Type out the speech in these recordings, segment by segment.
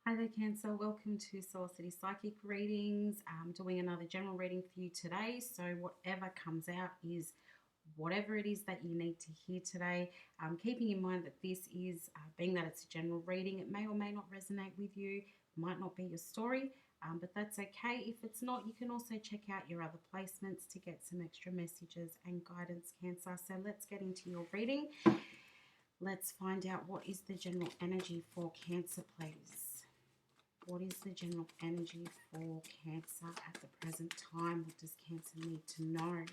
Hi there, Cancer. Welcome to Soulocity Psychic Readings. I'm doing another general reading for you today. So, whatever comes out is whatever it is that you need to hear today. Keeping in mind that this is, being that it's a general reading, it may or may not resonate with you, might not be your story, but that's okay. If it's not, you can also check out your other placements to get some extra messages and guidance, Cancer. So, let's get into your reading. Let's find out what is the general energy for Cancer, please. What is the general energy for Cancer at the present time? What does Cancer need to know?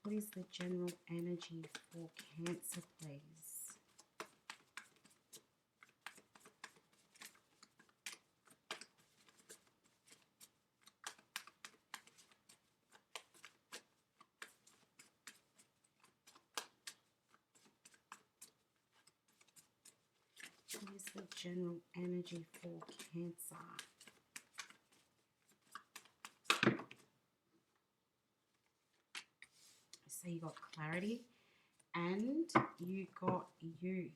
What is the general energy for Cancer, please? What is the general energy for Cancer? So you got clarity and you got youth.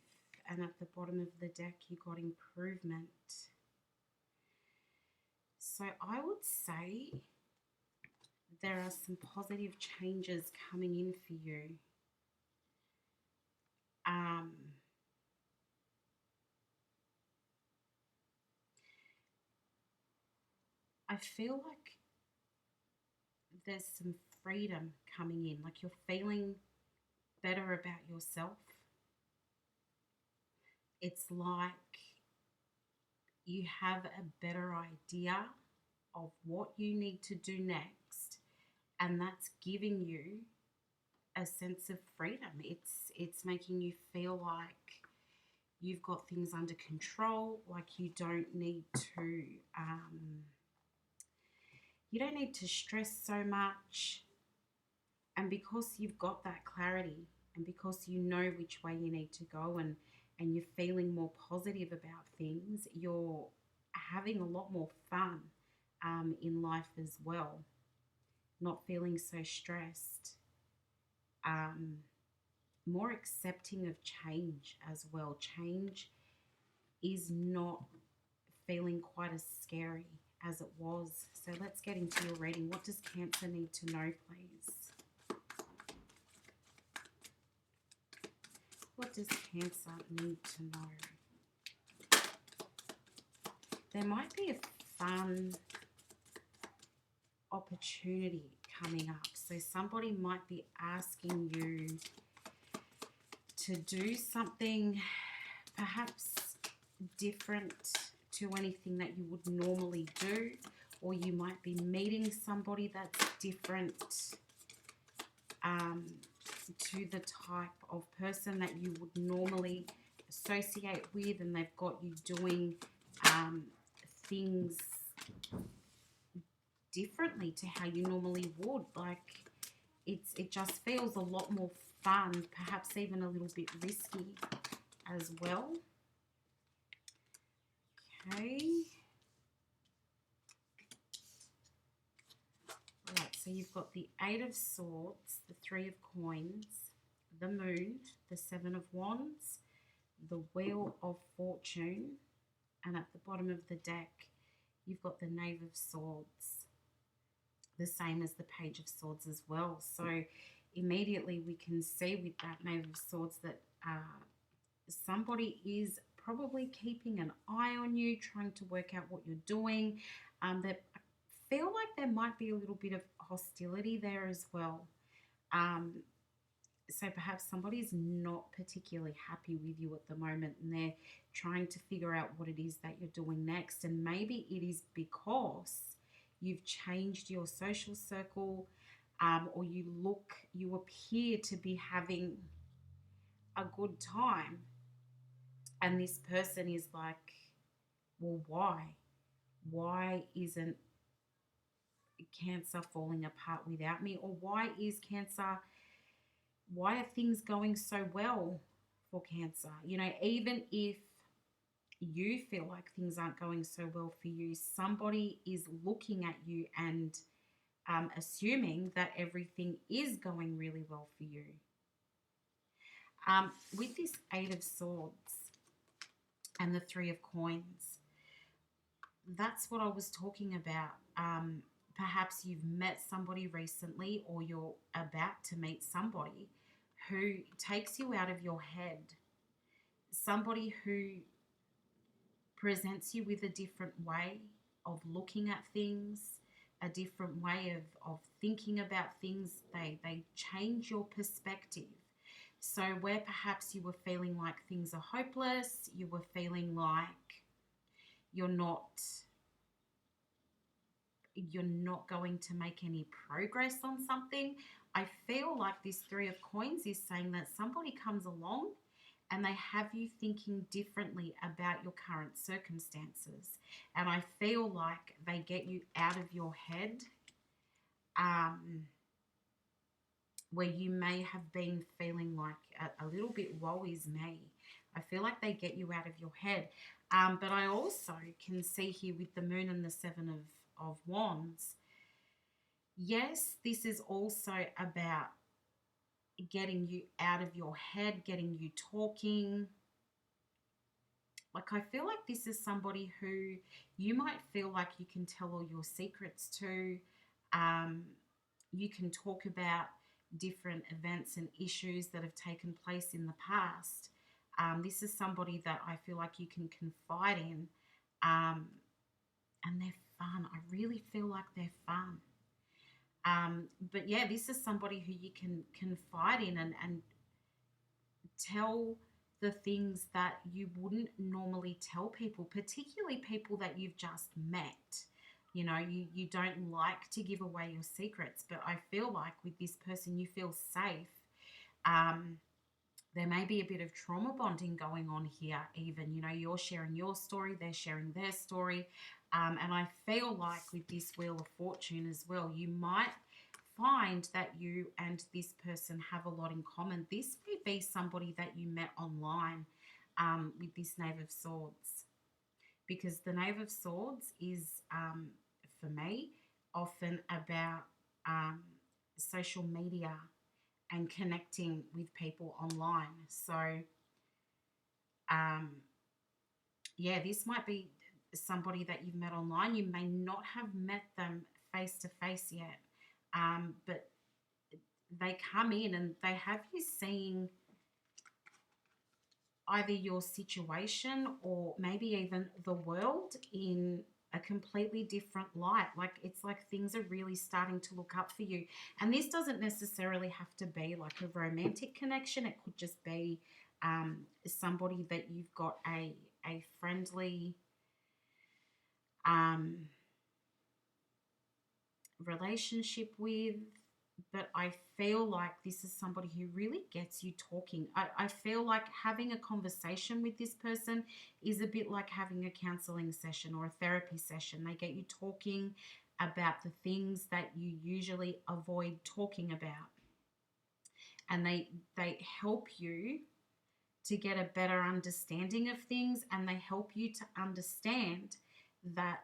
And at the bottom of the deck, you got improvement. So I would say there are some positive changes coming in for you. I feel like there's some freedom coming in, like you're feeling better about yourself. It's like you have a better idea of what you need to do next, and that's giving you a sense of freedom. It's making you feel like you've got things under control, like you don't need to stress so much. And because you've got that clarity and because you know which way you need to go, and you're feeling more positive about things, you're having a lot more fun in life as well, not feeling so stressed, um, more accepting of change as well. Change is not feeling quite as scary as it was. So let's get into your reading. What does Cancer need to know, please? What does Cancer need to know? There might be a fun opportunity coming up. So somebody might be asking you to do something perhaps different to anything that you would normally do, or you might be meeting somebody that's different to the type of person that you would normally associate with, and they've got you doing things differently to how you normally would. Like it just feels a lot more fun, perhaps even a little bit risky as well. Okay. Right, so you've got the Eight of Swords, the Three of Coins, the Moon, the Seven of Wands, the Wheel of Fortune, and at the bottom of the deck, you've got the Knave of Swords, the same as the Page of Swords as well. So immediately we can see with that Knave of Swords that somebody is probably keeping an eye on you, trying to work out what you're doing. That feel like there might be a little bit of hostility there as well. So perhaps somebody's not particularly happy with you at the moment, and they're trying to figure out what it is that you're doing next. And maybe it is because you've changed your social circle, or you appear to be having a good time. And this person is like, well, why? Why isn't Cancer falling apart without me? Or why are things going so well for Cancer? You know, even if you feel like things aren't going so well for you, somebody is looking at you and assuming that everything is going really well for you. With this Eight of Swords, and the Three of Coins. That's what I was talking about. Perhaps you've met somebody recently, or you're about to meet somebody who takes you out of your head, somebody who presents you with a different way of looking at things, a different way of thinking about things. They change your perspective. So where perhaps you were feeling like things are hopeless, you were feeling like you're not you're not going to make any progress on something, I feel like this Three of Coins is saying that somebody comes along and they have you thinking differently about your current circumstances. And I feel like they get you out of your head, where you may have been feeling like a little bit woe is me. I feel like they get you out of your head. But I also can see here with the Moon and the Seven of Wands, yes, this is also about getting you out of your head, getting you talking. Like, I feel like this is somebody who you might feel like you can tell all your secrets to. You can talk about different events and issues that have taken place in the past. This is somebody that I feel like you can confide in, and they're fun. I really feel like they're fun. But yeah, this is somebody who you can confide in and tell the things that you wouldn't normally tell people, particularly people that you've just met. You know, you don't like to give away your secrets, but I feel like with this person you feel safe. There may be a bit of trauma bonding going on here, even. You know, you're sharing your story, they're sharing their story. And I feel like with this Wheel of Fortune as well, you might find that you and this person have a lot in common. This may be somebody that you met online, with this Knave of Swords, because the Knave of Swords is, for me, often about social media and connecting with people online. So, yeah, this might be somebody that you've met online. You may not have met them face to face yet, but they come in and they have you seeing either your situation or maybe even the world in a completely different light. Like, it's like things are really starting to look up for you. And this doesn't necessarily have to be like a romantic connection. It could just be somebody that you've got a friendly relationship with. But I feel like this is somebody who really gets you talking. I feel like having a conversation with this person is a bit like having a counseling session or a therapy session. They get you talking about the things that you usually avoid talking about. And they help you to get a better understanding of things, and they help you to understand that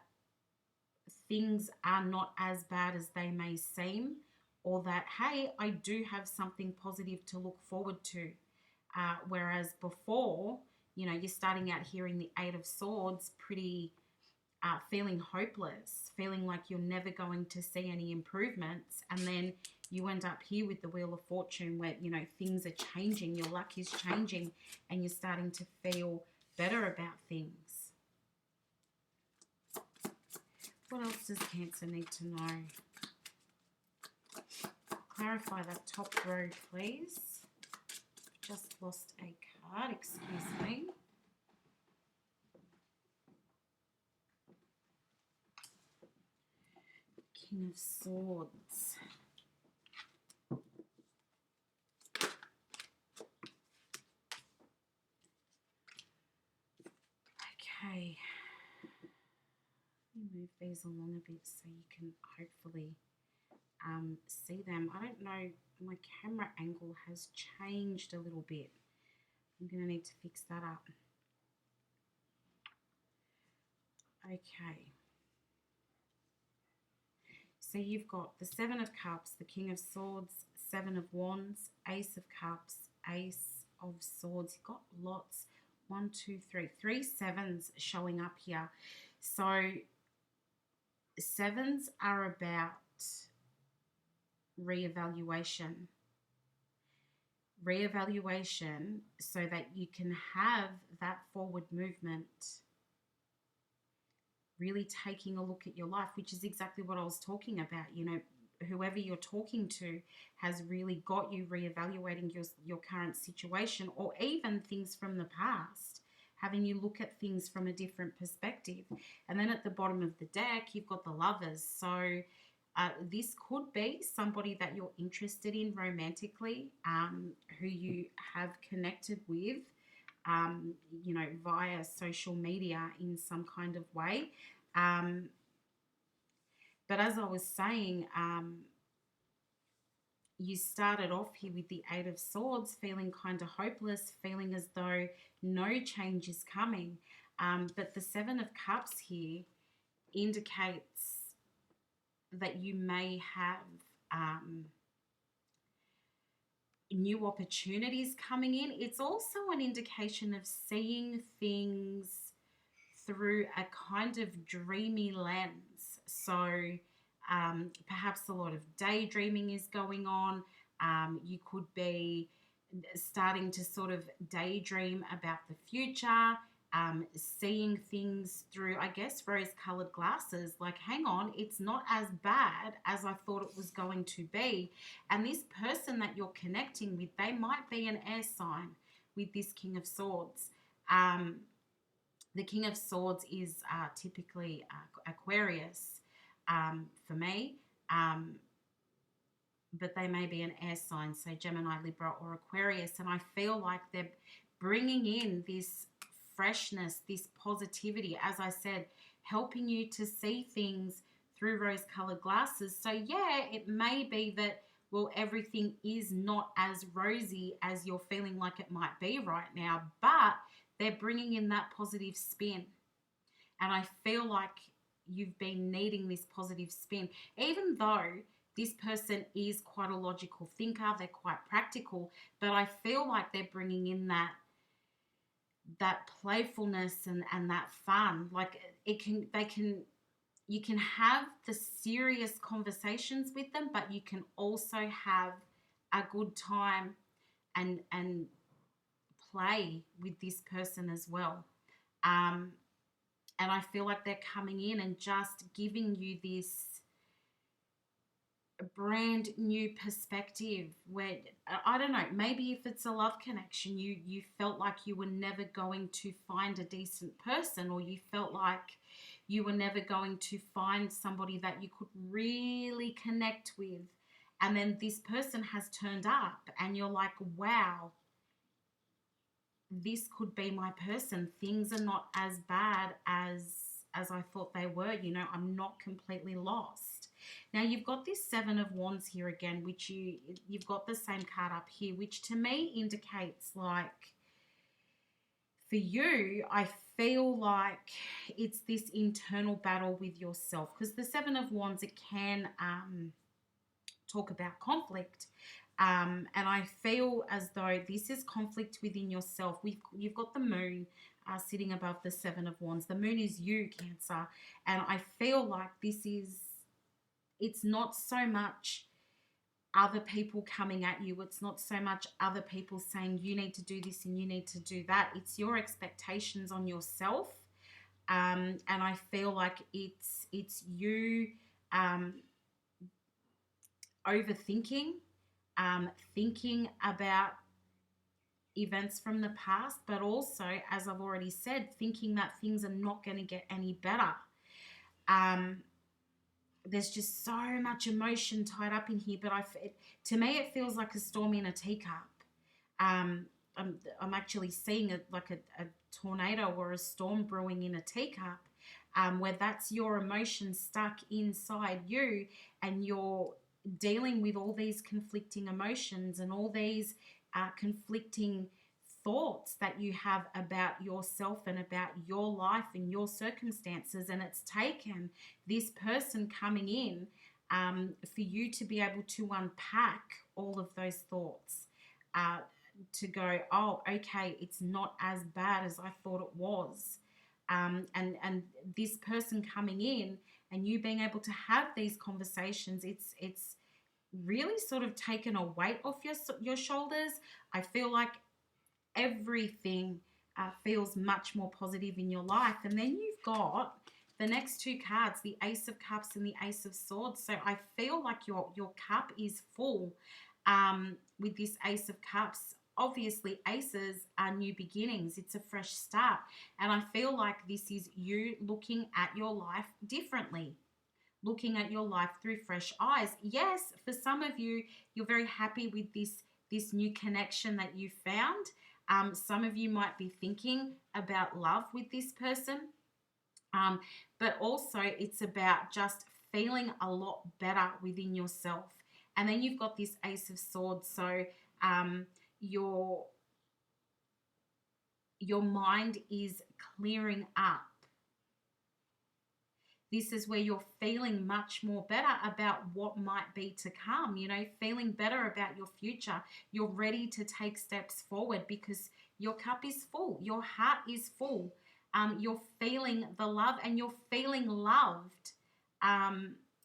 things are not as bad as they may seem, or that, hey, I do have something positive to look forward to. Whereas before, you know, you're starting out hearing the Eight of Swords pretty feeling hopeless, feeling like you're never going to see any improvements. And then you end up here with the Wheel of Fortune where, you know, things are changing, your luck is changing, and you're starting to feel better about things. What else does Cancer need to know? Clarify that top row, please. Just lost a card, excuse me. King of Swords. Okay. Let me move these along a bit so you can hopefully see them. I don't know, my camera angle has changed a little bit. I'm going to need to fix that up. Okay. So you've got the Seven of Cups, the King of Swords, Seven of Wands, Ace of Cups, Ace of Swords. You've got lots one, two, three, three sevens showing up here. So sevens are about reevaluation so that you can have that forward movement, really taking a look at your life, which is exactly what I was talking about. You know, whoever you're talking to has really got you reevaluating your current situation, or even things from the past, having you look at things from a different perspective. And then at the bottom of the deck, you've got the Lovers. So this could be somebody that you're interested in romantically, who you have connected with, you know, via social media in some kind of way. But as I was saying, you started off here with the Eight of Swords, feeling kind of hopeless, feeling as though no change is coming. But the Seven of Cups here indicates that you may have new opportunities coming in. It's also an indication of seeing things through a kind of dreamy lens. So perhaps a lot of daydreaming is going on. You could be starting to sort of daydream about the future, seeing things through, I guess, rose-colored glasses. Like, hang on, it's not as bad as I thought it was going to be. And this person that you're connecting with, they might be an air sign with this King of Swords. The King of Swords is typically Aquarius for me, but they may be an air sign, so Gemini, Libra, or Aquarius. And I feel like they're bringing in this freshness, this positivity, as I said, helping you to see things through rose-colored glasses. So yeah, it may be that, well, everything is not as rosy as you're feeling like it might be right now, but they're bringing in that positive spin. And I feel like you've been needing this positive spin, even though this person is quite a logical thinker, they're quite practical, but I feel like they're bringing in that playfulness and that fun. Like you can have the serious conversations with them, but you can also have a good time and play with this person as well. And I feel like they're coming in and just giving you this brand new perspective where, I don't know, maybe if it's a love connection, you felt like you were never going to find a decent person, or you felt like you were never going to find somebody that you could really connect with. And then this person has turned up and you're like, wow, this could be my person. Things are not as bad as I thought they were. You know, I'm not completely lost. Now you've got this Seven of Wands here again, which you've got the same card up here, which to me indicates, like, for you, I feel like it's this internal battle with yourself, because the Seven of Wands, it can talk about conflict. And I feel as though this is conflict within yourself. You've got the moon sitting above the Seven of Wands. The moon is you, Cancer. And I feel like it's not so much other people coming at you. It's not so much other people saying you need to do this and you need to do that. It's your expectations on yourself. And I feel like it's you overthinking, thinking about events from the past, but also, as I've already said, thinking that things are not going to get any better. There's just so much emotion tied up in here, but to me it feels like a storm in a teacup. I'm actually seeing it like a tornado or a storm brewing in a teacup, where that's your emotion stuck inside you, and you're dealing with all these conflicting emotions and all these conflicting thoughts that you have about yourself and about your life and your circumstances. And it's taken this person coming in for you to be able to unpack all of those thoughts, to go, oh, okay, it's not as bad as I thought it was. And this person coming in and you being able to have these conversations, it's really sort of taken a weight off your shoulders. I feel like everything feels much more positive in your life. And then you've got the next two cards, the Ace of Cups and the Ace of Swords. So I feel like your cup is full with this Ace of Cups. Obviously, aces are new beginnings. It's a fresh start. And I feel like this is you looking at your life differently, looking at your life through fresh eyes. Yes, for some of you, you're very happy with this new connection that you found. Some of you might be thinking about love with this person, but also it's about just feeling a lot better within yourself. And then you've got this Ace of Swords, so your mind is clearing up. This is where you're feeling much more better about what might be to come, feeling better about your future. You're ready to take steps forward because your cup is full. Your heart is full. You're feeling the love and you're feeling loved.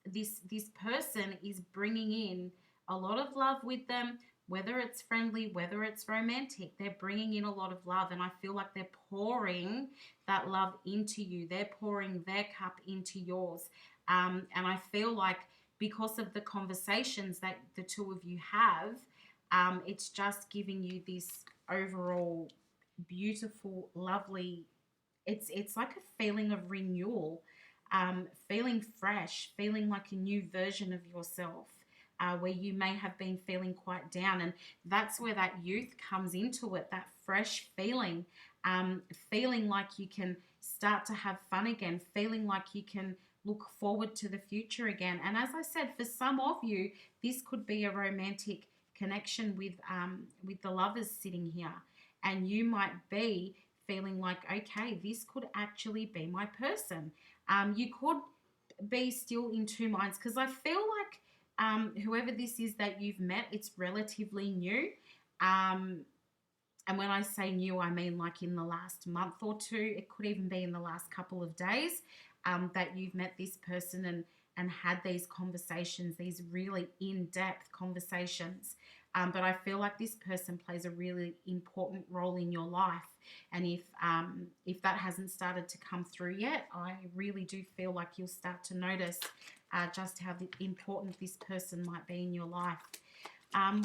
This person is bringing in a lot of love with them, whether it's friendly, whether it's romantic. They're bringing in a lot of love, and I feel like they're pouring that love into you. They're pouring their cup into yours. And I feel like because of the conversations that the two of you have, it's just giving you this overall beautiful, lovely, it's like a feeling of renewal, feeling fresh, feeling like a new version of yourself. Where you may have been feeling quite down. And that's where that youth comes into it, that fresh feeling, feeling like you can start to have fun again, feeling like you can look forward to the future again. And as I said, for some of you, this could be a romantic connection with the lovers sitting here. And you might be feeling like, okay, this could actually be my person. You could be still in two minds because I feel like whoever this is that you've met, it's relatively new. And when I say new, I mean like in the last month or two. It could even be in the last couple of days that you've met this person and had these conversations, these really in-depth conversations. But I feel like this person plays a really important role in your life. And if that hasn't started to come through yet, I really do feel like you'll start to notice just how important this person might be in your life.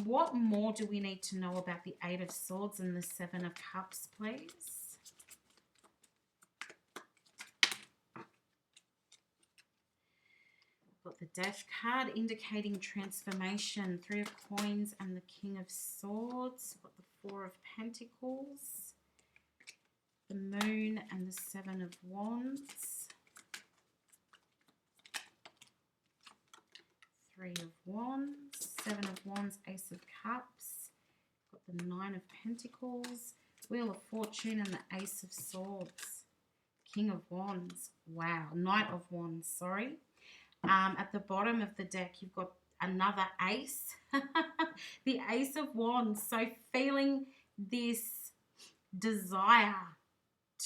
What more do we need to know about the Eight of Swords and the Seven of Cups, please? Got the Death card indicating transformation, Three of Coins and the King of Swords. Got the Four of Pentacles, the Moon and the Seven of Wands. Three of Wands, Seven of Wands, Ace of Cups. Got the Nine of Pentacles, Wheel of Fortune and the Ace of Swords. King of Wands. Wow. Knight of Wands, sorry. At the bottom of the deck, you've got another ace. The Ace of Wands. So feeling this desire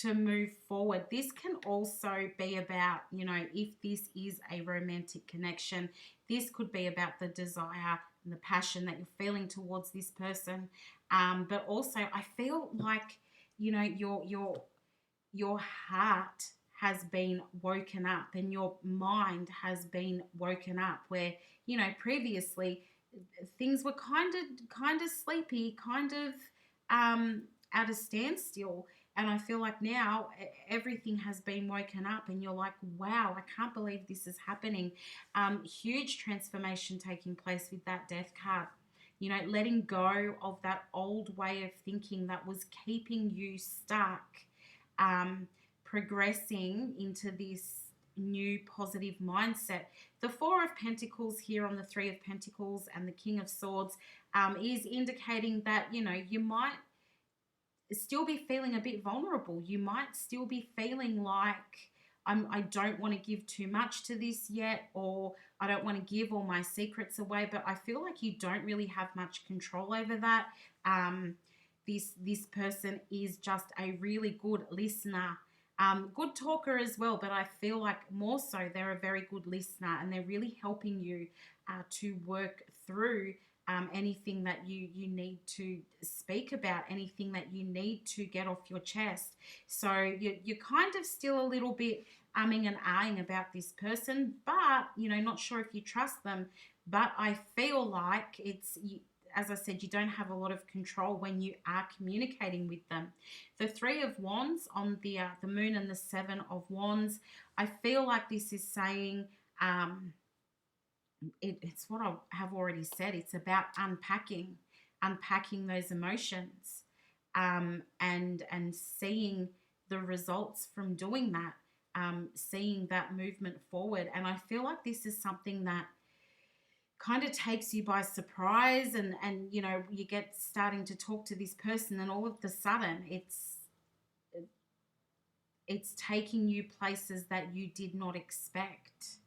to move forward. This can also be about, if this is a romantic connection, this could be about the desire and the passion that you're feeling towards this person. But also I feel like, your heart has been woken up and your mind has been woken up where, previously things were kind of sleepy, kind of at a standstill. And I feel like now everything has been woken up and you're like, wow, I can't believe this is happening. Huge transformation taking place with that Death card. Letting go of that old way of thinking that was keeping you stuck, progressing into this new positive mindset. The Four of Pentacles here on the Three of Pentacles and the King of Swords is indicating that, you might still be feeling a bit vulnerable. You might still be feeling like I don't want to give too much to this yet, or I don't want to give all my secrets away, but I feel like you don't really have much control over that. this person is just a really good listener, good talker as well, but I feel like more so they're a very good listener, and they're really helping you to work through anything that you need to speak about, anything that you need to get off your chest. So you're kind of still a little bit umming and ahhing about this person, but not sure if you trust them. But I feel like as I said, you don't have a lot of control when you are communicating with them. The Three of Wands on the Moon and the Seven of Wands, I feel like this is saying, it's what I have already said. It's about unpacking those emotions, and seeing the results from doing that, seeing that movement forward. And I feel like this is something that kind of takes you by surprise, and you get starting to talk to this person, and all of a sudden it's taking you places that you did not expect.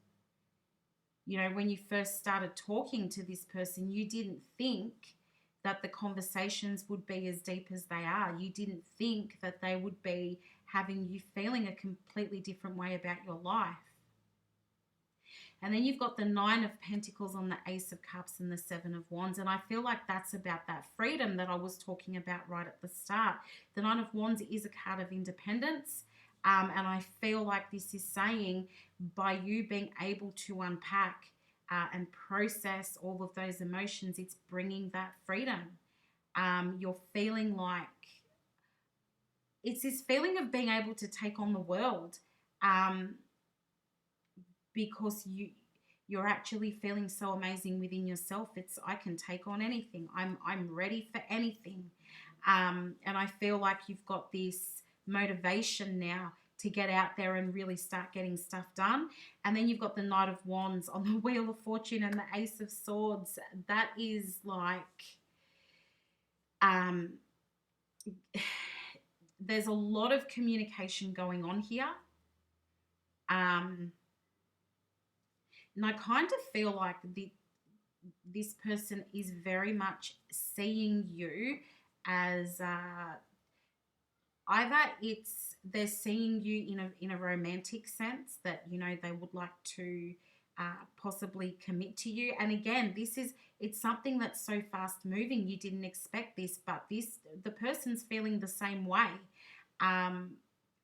When you first started talking to this person, you didn't think that the conversations would be as deep as they are. You didn't think that they would be having you feeling a completely different way about your life. And then you've got the Nine of Pentacles on the Ace of Cups and the Seven of Wands. And I feel like that's about that freedom that I was talking about right at the start. The Nine of Wands is a card of independence. And I feel like this is saying, by you being able to unpack and process all of those emotions, it's bringing that freedom. You're feeling like it's this feeling of being able to take on the world, because you're actually feeling so amazing within yourself. It's, I can take on anything. I'm ready for anything. And I feel like you've got this motivation now to get out there and really start getting stuff done. And then you've got the Knight of Wands on the Wheel of Fortune and the Ace of Swords. That is like, there's a lot of communication going on here. And I kind of feel like this person is very much seeing you as either they're seeing you in a romantic sense, that they would like to possibly commit to you. And again, it's something that's so fast moving, you didn't expect this, but the person's feeling the same way,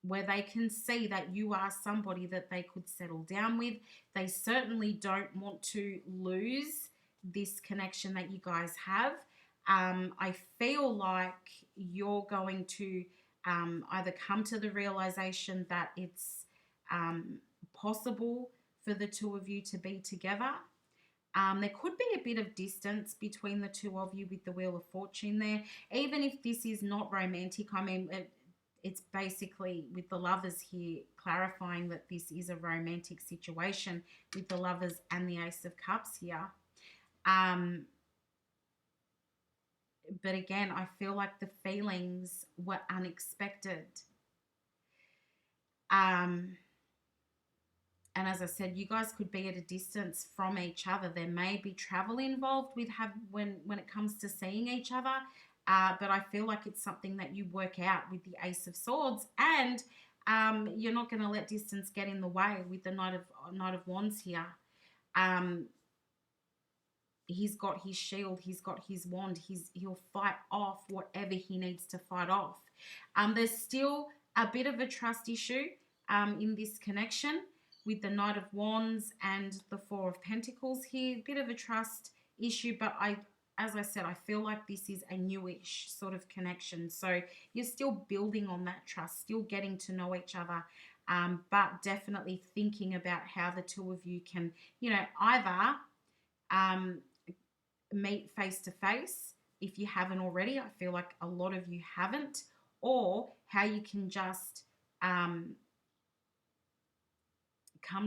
where they can see that you are somebody that they could settle down with. They certainly don't want to lose this connection that you guys have. I feel like you're going to either come to the realization that it's possible for the two of you to be together. There could be a bit of distance between the two of you with the Wheel of Fortune there. Even if this is not romantic, I mean, it's basically with the Lovers here clarifying that this is a romantic situation with the Lovers and the Ace of Cups here. But again, I feel like the feelings were unexpected. And as I said, you guys could be at a distance from each other. There may be travel involved when it comes to seeing each other. But I feel like it's something that you work out with the Ace of Swords, and you're not going to let distance get in the way with the Knight of Wands here. He's got his shield, he's got his wand, he'll fight off whatever he needs to fight off. There's still a bit of a trust issue in this connection with the Knight of Wands and the Four of Pentacles here. A bit of a trust issue, but as I said, I feel like this is a newish sort of connection. So you're still building on that trust, still getting to know each other, but definitely thinking about how the two of you can, either meet face to face if you haven't already. I feel like a lot of you haven't, or how you can just come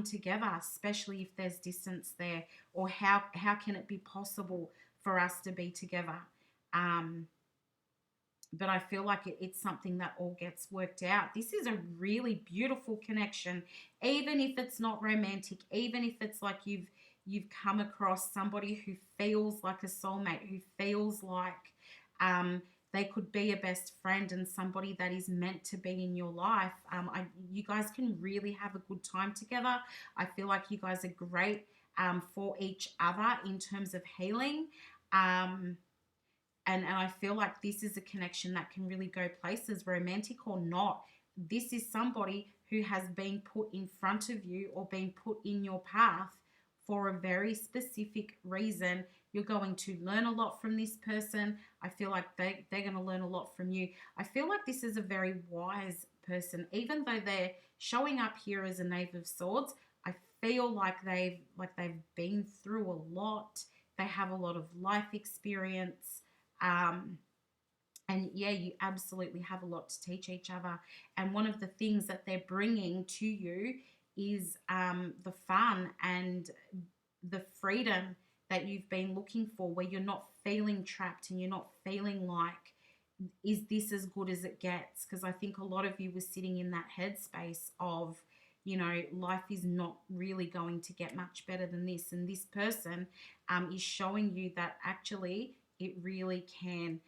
together, especially if there's distance there, or how can it be possible for us to be together. But I feel like it's something that all gets worked out. This is a really beautiful connection, even if it's not romantic, even if it's like you've come across somebody who feels like a soulmate, who feels like They could be a best friend and somebody that is meant to be in your life. You guys can really have a good time together. I feel like you guys are great for each other in terms of healing. Um, and I feel like this is a connection that can really go places, romantic or not. This is somebody who has been put in front of you or been put in your path for a very specific reason. You're going to learn a lot from this person. I feel like they're going to learn a lot from you. I feel like this is a very wise person, even though they're showing up here as a Knave of Swords. I feel like they've been through a lot. They have a lot of life experience. And yeah, you absolutely have a lot to teach each other. And one of the things that they're bringing to you is the fun and the freedom that you've been looking for, where you're not feeling trapped and you're not feeling like, is this as good as it gets? Because I think a lot of you were sitting in that headspace of, life is not really going to get much better than this. And this person is showing you that actually it really can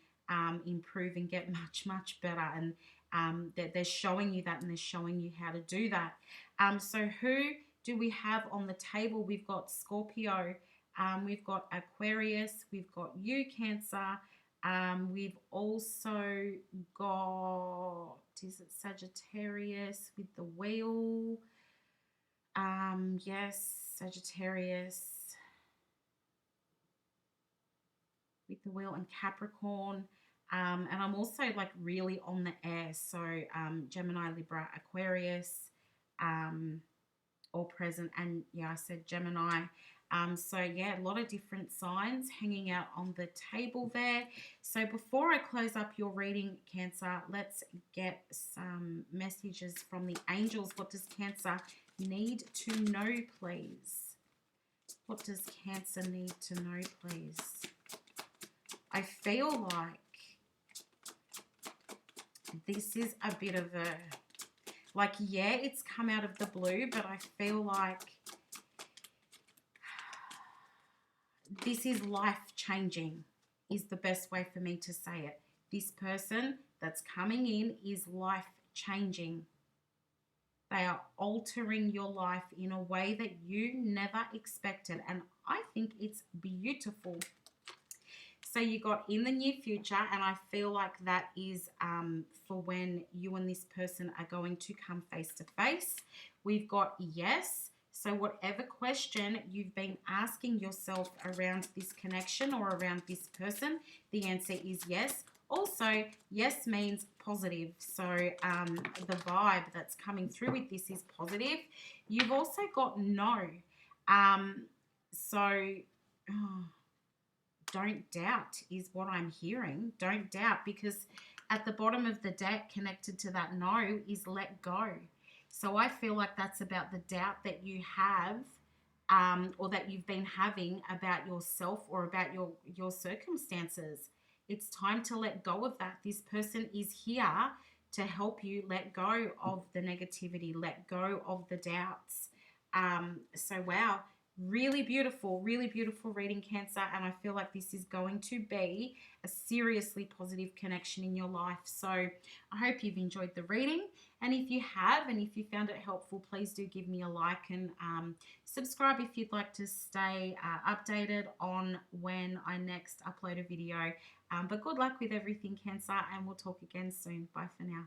improve and get much, much better. And they're showing you that, and they're showing you how to do that. So who do we have on the table? We've got Scorpio, we've got Aquarius, we've got you, Cancer. We've also got, is it Sagittarius with the wheel? Yes, Sagittarius with the wheel, and Capricorn. And I'm also like really on the air. So Gemini, Libra, Aquarius, all present. And yeah, I said Gemini. So yeah, a lot of different signs hanging out on the table there. So before I close up your reading, Cancer, let's get some messages from the angels. What does Cancer need to know, please? What does Cancer need to know, please? I feel like this is a bit of a, like, yeah, it's come out of the blue, but I feel like this is life-changing, is the best way for me to say it. This person that's coming in is life-changing. They are altering your life in a way that you never expected, and I think it's beautiful. So you got in the near future, and I feel like that is for when you and this person are going to come face to face. We've got yes. So whatever question you've been asking yourself around this connection or around this person, the answer is yes. Also, yes means positive. So the vibe that's coming through with this is positive. You've also got no. Don't doubt is what I'm hearing. Don't doubt, because at the bottom of the deck connected to that no is let go. So I feel like that's about the doubt that you have or that you've been having about yourself or about your circumstances. It's time to let go of that. This person is here to help you let go of the negativity, let go of the doubts. So wow. Really beautiful reading, Cancer, and I feel like this is going to be a seriously positive connection in your life. So I hope you've enjoyed the reading, and if you have, and if you found it helpful, please do give me a like and subscribe if you'd like to stay updated on when I next upload a video. But good luck with everything, Cancer, and we'll talk again soon. Bye for now.